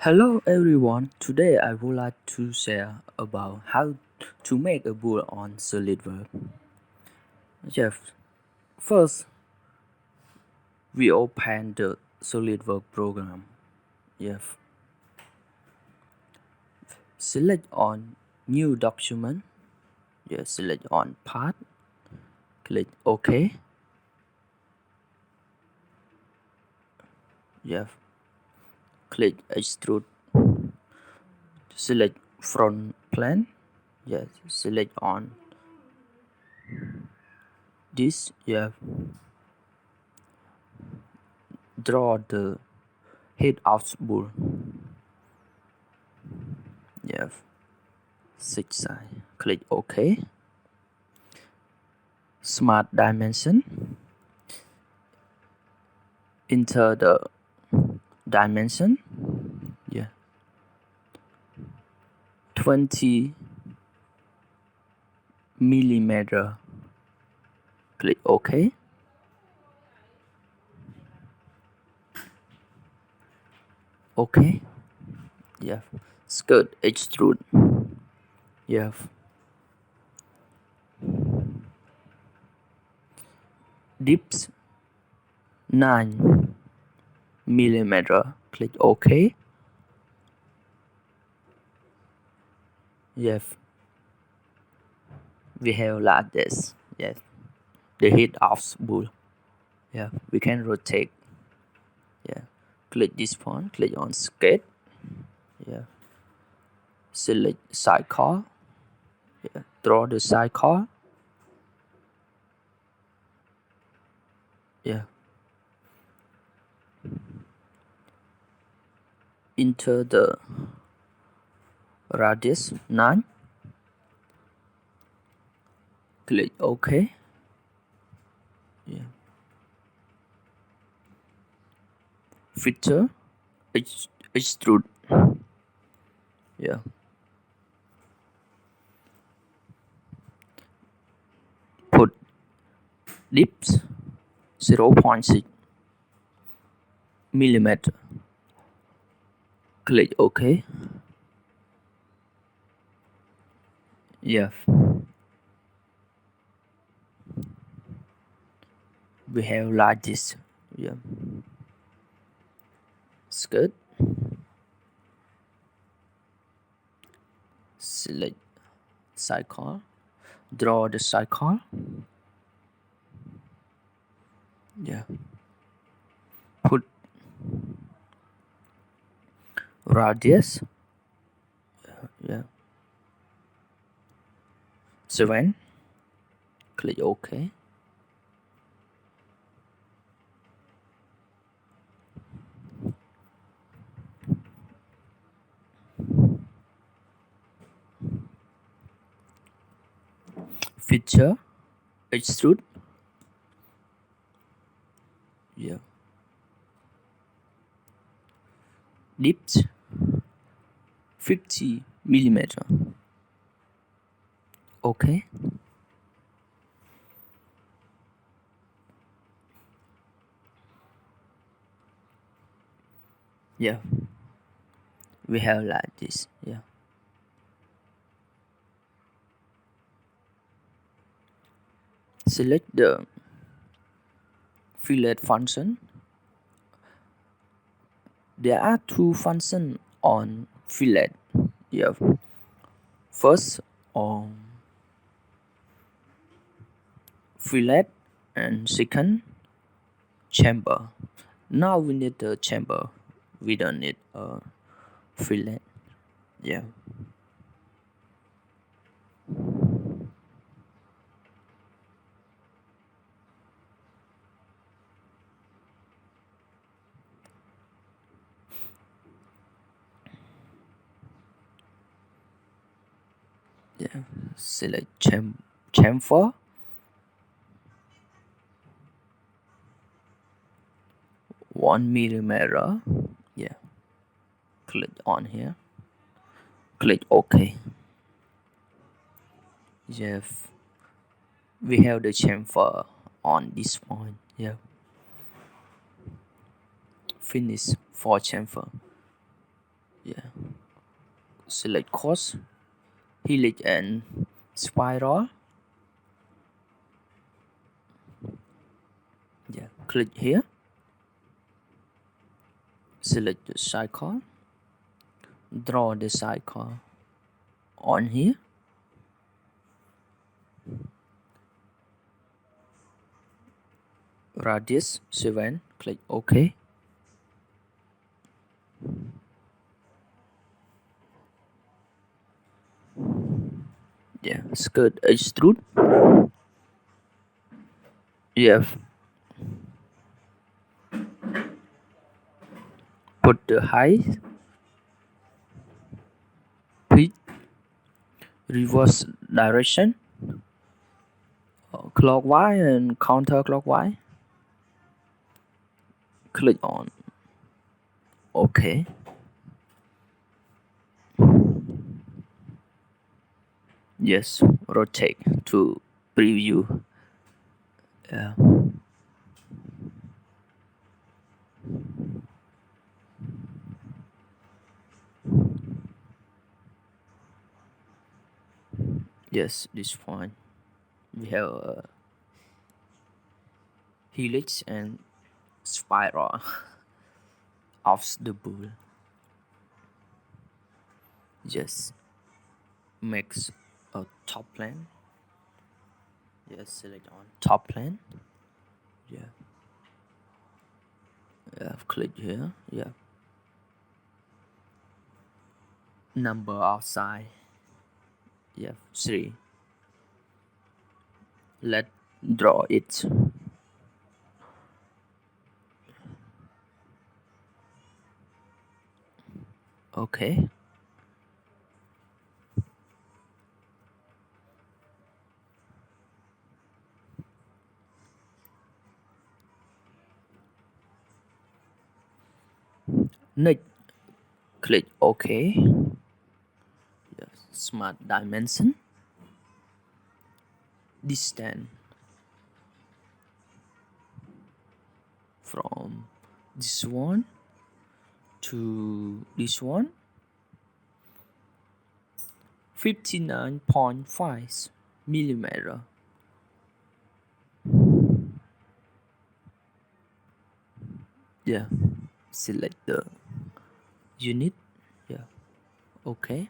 Hello everyone, today I would like to share about how to make a bool on SolidWorks. Yes, first we open the SolidWorks program. Yes, select on new document. Yes, select on path. Click OK. Yes, click extrude. Select front plane. Yes, select on this. Yes, draw the head of bool. Yes, six side. Click OK. Smart dimension. Enter the dimension. Yeah, 20 millimeter. Click OK. OK. Yeah. Skirt extrude. Yeah. Dips 9 millimeter. Click OK. Yes, we have like this. Yes, the head of spool. Yeah, we can rotate. Yeah, click this point. Click on skate. Yeah, select sidecar. Yeah, draw the sidecar. Yeah, enter the radius 9. Click OK. Yeah. Feature extrude. Yeah. Put dips 0.6 millimeter. Click OK. Yeah. We have like this. Yeah. Skirt. Select sidecar. Draw the sidecar. Yeah. Put radius. Yeah. 7. Click OK. Feature extrude. Yeah. Dips 50 millimeter. OK. Yeah. We have like this. Yeah. Select the fillet function. There are two functions on fillet. Yeah. First on fillet and second chamber. Now we need the chamber. We don't need a fillet. Yeah. Yeah. Select chamfer. 1 millimeter. Yeah. Click on here. Click OK. Yes. We have the chamfer on this point. Yeah. Finish for chamfer. select course, helix and spiral. Yeah, click here, select the cycle, draw the cycle on here, radius 7, click OK. Yeah, skirt extrude. Yeah, put the height, pitch, reverse direction, clockwise and counterclockwise. Click on OK. Yes, rotate to preview. Yeah. Yes, this point we have helix and spiral of the bull. Yes, makes a top plane. Yes, select on top plane. Yeah. Yeah, click here. Yeah. Number outside. Yeah, 3. Let's draw it. Okay. Next, click OK. Yes, smart dimension. Distance from this one to this one, 59.5 millimeter. Yeah, select the unit. Yeah, okay.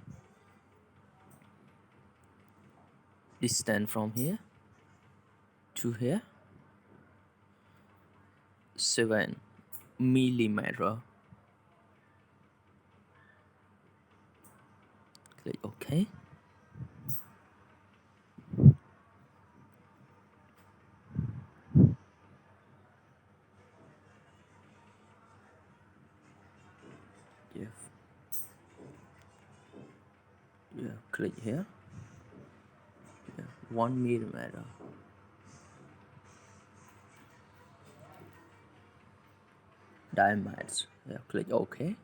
Distance from here to here, 7 millimeter. Click OK. Yeah. Yeah, click here. Yeah, 1 millimeter. Diamonds. Yeah, click OK.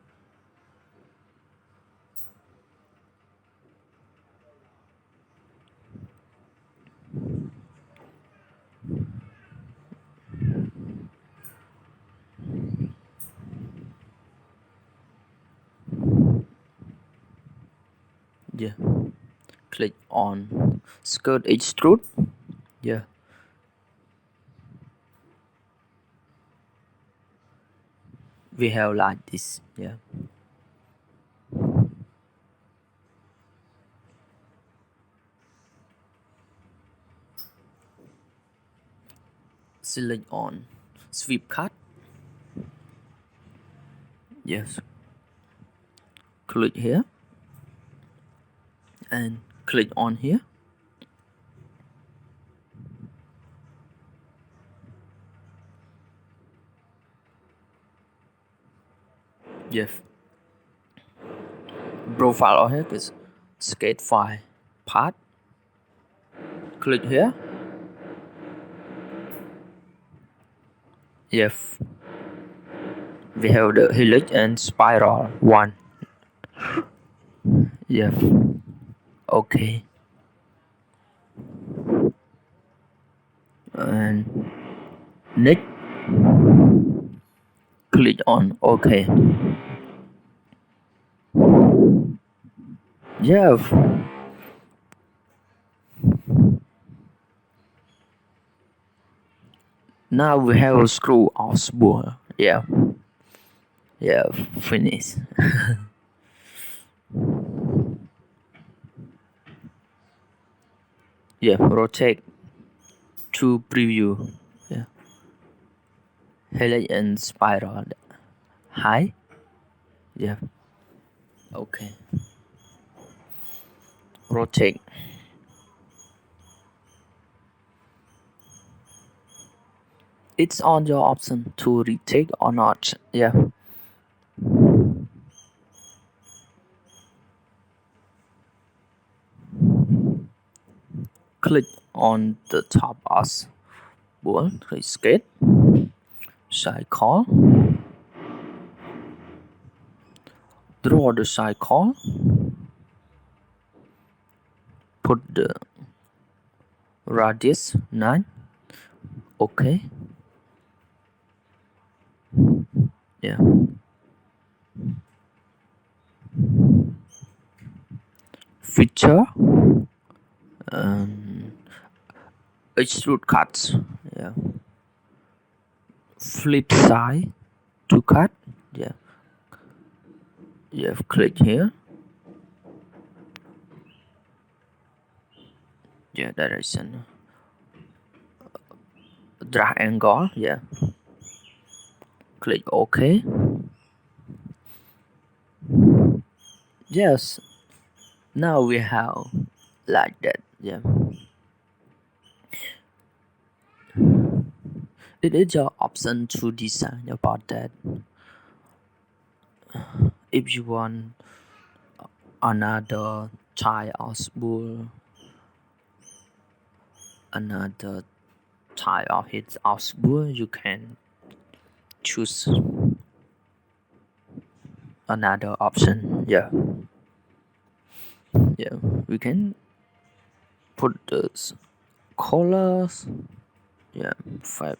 Yeah, click on skirt extrude. Yeah, we have like this. Yeah, select on sweep cut. Yes, click here and click on here. Yes, profile ở here is skate file path. Click here. Yes, we have the helix and spiral one. Yes, okay. And next, click on OK. Yeah. Now we have a screw off spool. Yeah. Yeah. Finish. Yeah. Rotate to preview. Yeah. Helix and spiral. High. Yeah. Okay. Rotate. It's on your option to retake or not. Yeah. Click on the top as spool. Skate. Cycle. Draw the cycle. Put the radius 9. Okay. Yeah. Feature. Extrude cuts. Yeah. Flip side to cut. Yeah. Yeah. Click here. Yeah. Direction. Drag angle. Yeah. Click OK. Yes. Now we have like that. Yeah. It is your option to design about that. If you want another type of spool, another type of hit of spool, you can choose another option. Yeah. Yeah. We can put the colors. Yeah. Five.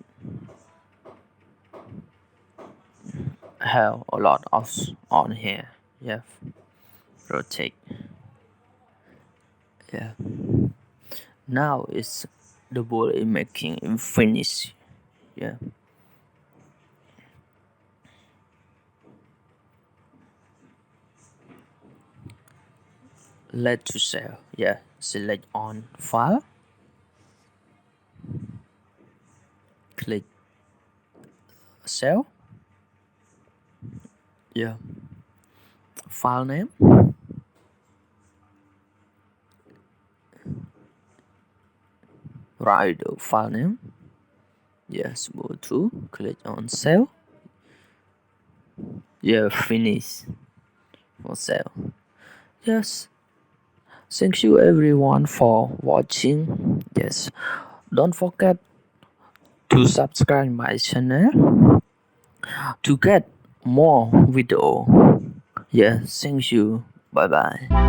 Have a lot of on here. Yeah. Rotate. Yeah. Now it's the ball is making in finish. Yeah. Let to sell. Yeah. Select on file. Click sell. Yeah. File name. Write the file name. Yes, go to click on sell. Yeah, finish for sale. Yes. Thank you everyone for watching. Yes. Don't forget to subscribe my channel to get more video. Yeah, thank you. Bye bye.